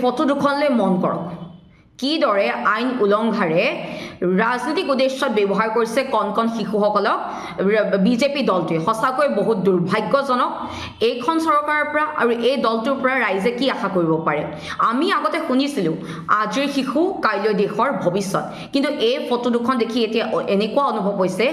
photo দুখনলৈ মন কৰক কিদৰে আইন উলংঘাৰে ৰাজনৈতিক উদ্দেশ্যত ব্যৱহাৰ কৰিছে কণ শিশুসকলক বিজেপি দলটোৱে সঁচাকৈ বহুত দুৰ্ভাগ্যজনক এইখন চৰকাৰৰ পৰা আৰু এই দলটোৰ পৰা ৰাইজে কি আশা কৰিব পাৰে আমি আগতে শুনিছিলোঁ আজিৰ শিশু কাইলৈ দেশৰ ভৱিষ্যত কিন্তু এই ফটো দুখন দেখি এতিয়া এনেকুৱা অনুভৱ হৈছে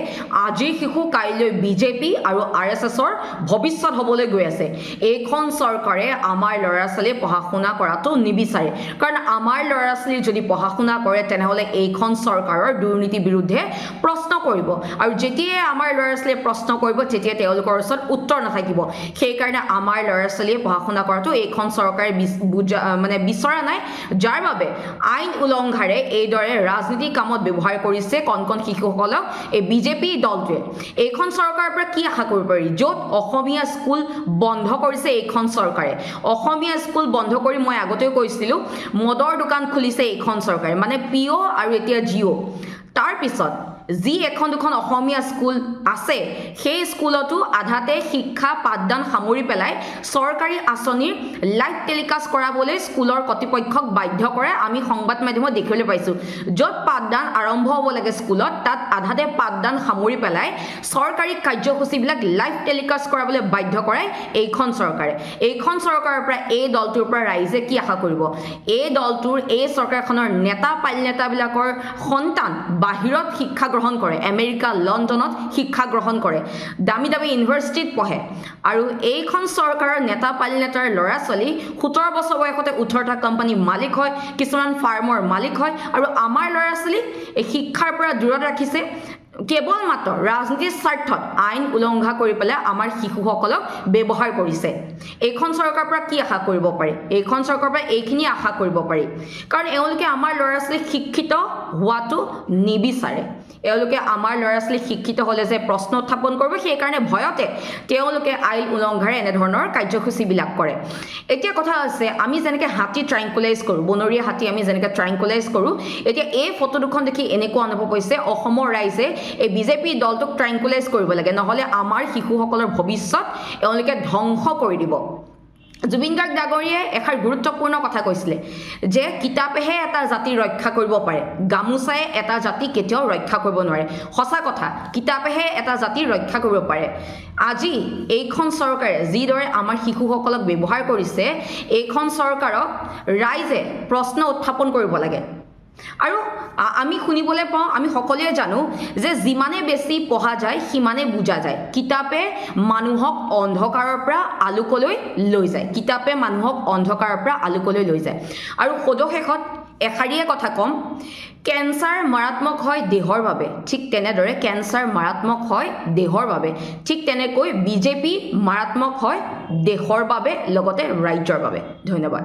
আজিৰ শিশু কাইলৈ বিজেপি আৰু আৰএছএছৰ ভৱিষ্যত হ'বলৈ গৈ আছে এইখন চৰকাৰে আমাৰ ল'ৰা ছোৱালীয়ে পঢ়া শুনা কৰাটো নিবিচাৰে কাৰণ আমাৰ ল'ৰা ছোৱালী যদি পঢ়া শুনা কৰে তেনেহ'লে এইখন চৰকাৰৰ দুৰ্নীতিৰ বিৰুদ্ধে প্ৰশ্ন কৰিব আৰু যেতিয়াই আমাৰ ল'ৰা ছোৱালীয়ে প্ৰশ্ন কৰিব তেতিয়া তেওঁলোকৰ ওচৰত উত্তৰ নাথাকিব সেইকাৰণে আমাৰ ল'ৰা ছোৱালীয়ে পঢ়া শুনা কৰাটো এইখন চৰকাৰে বিচৰা নাই যাৰ বাবে আইন উলংঘাৰে এইদৰে ৰাজনীতিক কামত ব্যৱহাৰ কৰিছে কণ শিশুসকলক এই বিজেপি দলটোৱে এইখন চৰকাৰৰ পৰা কি আশা কৰিব পাৰি য'ত অসমীয়া স্কুল বন্ধ কৰিছে এইখন চৰকাৰে অসমীয়া স্কুল বন্ধ কৰি মই আগতেও কৈছিলোঁ মদৰ দোকান খুলিছে এইখন চৰকাৰে মানে পিঅ' আৰু এতিয়া জিঅ' তাৰ পিছত যি এখন দুখন অসমীয়া স্কুল আছে সেই স্কুলতো আধাতে শিক্ষা পাঠদান সামৰি পেলাই চৰকাৰী আঁচনিৰ লাইভ টেলিকাষ্ট কৰাবলৈ স্কুলৰ কৰ্তৃপক্ষক বাধ্য কৰে আমি সংবাদ মাধ্যমত দেখিবলৈ পাইছোঁ য'ত পাঠদান আৰম্ভ হ'ব লাগে স্কুলত তাত আধাতে পাঠদান সামৰি পেলাই চৰকাৰী কাৰ্যসূচীবিলাক লাইভ টেলিকাষ্ট কৰাবলৈ বাধ্য কৰে এইখন চৰকাৰৰ পৰা এই দলটোৰ পৰা ৰাইজে কি আশা কৰিব এই দলটোৰ এই চৰকাৰখনৰ নেতা পাইলনেতাবিলাকৰ সন্তান বাহিৰত শিক্ষা গ্ৰহণ কৰে আমেৰিকা লণ্ডনত শিক্ষা গ্ৰহণ কৰে দামী ইউনিভাৰ্চিটিত পঢ়ে আৰু এইখন চৰকাৰৰ নেতা পাইলনেতাৰ ল'ৰা ছোৱালী 17 বছৰ বয়সতে 18টা কোম্পানী মালিক হয় কিছুমান ফাৰ্মৰ মালিক হয় আৰু আমাৰ ল'ৰা ছোৱালী এই শিক্ষাৰ পৰা দূৰত ৰাখিছে কেৱল মাত্ৰ ৰাজনীতিৰ স্বাৰ্থত আইন উলংঘা কৰি পেলাই আমাৰ শিশুসকলক ব্যৱহাৰ কৰিছে এইখন চৰকাৰৰ পৰা কি আশা কৰিব পাৰি এইখন চৰকাৰৰ পৰা এইখিনি আশা কৰিব পাৰি কাৰণ এওঁলোকে আমাৰ ল'ৰা ছোৱালীক শিক্ষিত হোৱাটো নিবিচাৰে এওঁলোকে আমাৰ ল'ৰা ছোৱালী শিক্ষিত হ'লে যে প্ৰশ্ন উত্থাপন কৰিব সেইকাৰণে ভয়তে তেওঁলোকে আইন উলংঘাৰে এনেধৰণৰ কাৰ্যসূচীবিলাক কৰে এতিয়া কথা হৈছে আমি যেনেকৈ হাতী ট্ৰাইংকুলাইজ কৰোঁ বনৰীয়া হাতী আমি যেনেকৈ ট্ৰাইংকুলাইজ কৰোঁ এতিয়া এই ফটো দুখন দেখি এনেকুৱা অনুভৱ হৈছে অসমৰ ৰাইজে এই বিজেপি দলটোক ট্ৰাইংকুলাইজ কৰিব লাগে নহ'লে আমাৰ শিশুসকলৰ ভৱিষ্যত এওঁলোকে ধ্বংস কৰি দিব জুবিন গাৰ্গ ডাঙৰীয়াই এষাৰ গুৰুত্বপূৰ্ণ কথা কৈছিলে যে কিতাপেহে এটা জাতি ৰক্ষা কৰিব পাৰে গামোচাই এটা জাতি কেতিয়াও ৰক্ষা কৰিব নোৱাৰে সঁচা কথা কিতাপেহে এটা জাতি ৰক্ষা কৰিব পাৰে আজি এইখন চৰকাৰে যিদৰে আমাৰ শিশুসকলক ব্যৱহাৰ কৰিছে এইখন চৰকাৰক ৰাইজে প্ৰশ্ন উত্থাপন কৰিব লাগে আৰু আমি শুনিবলৈ পাওঁ আমি সকলোৱে জানো যে যিমানে বেছি পঢ়া যায় সিমানে বুজা যায় কিতাপে মানুহক অন্ধকাৰৰ পৰা আলোকলৈ লৈ যায় আৰু সদশেষত এষাৰিয়ে কথা কম কেঞ্চাৰ মাৰাত্মক হয় দেহৰ বাবে ঠিক তেনেদৰে কেঞ্চাৰ মাৰাত্মক হয় দেহৰ বাবে ঠিক তেনেকৈ বিজেপি মাৰাত্মক হয় দেশৰ বাবে লগতে ৰাজ্যৰ বাবে ধন্যবাদ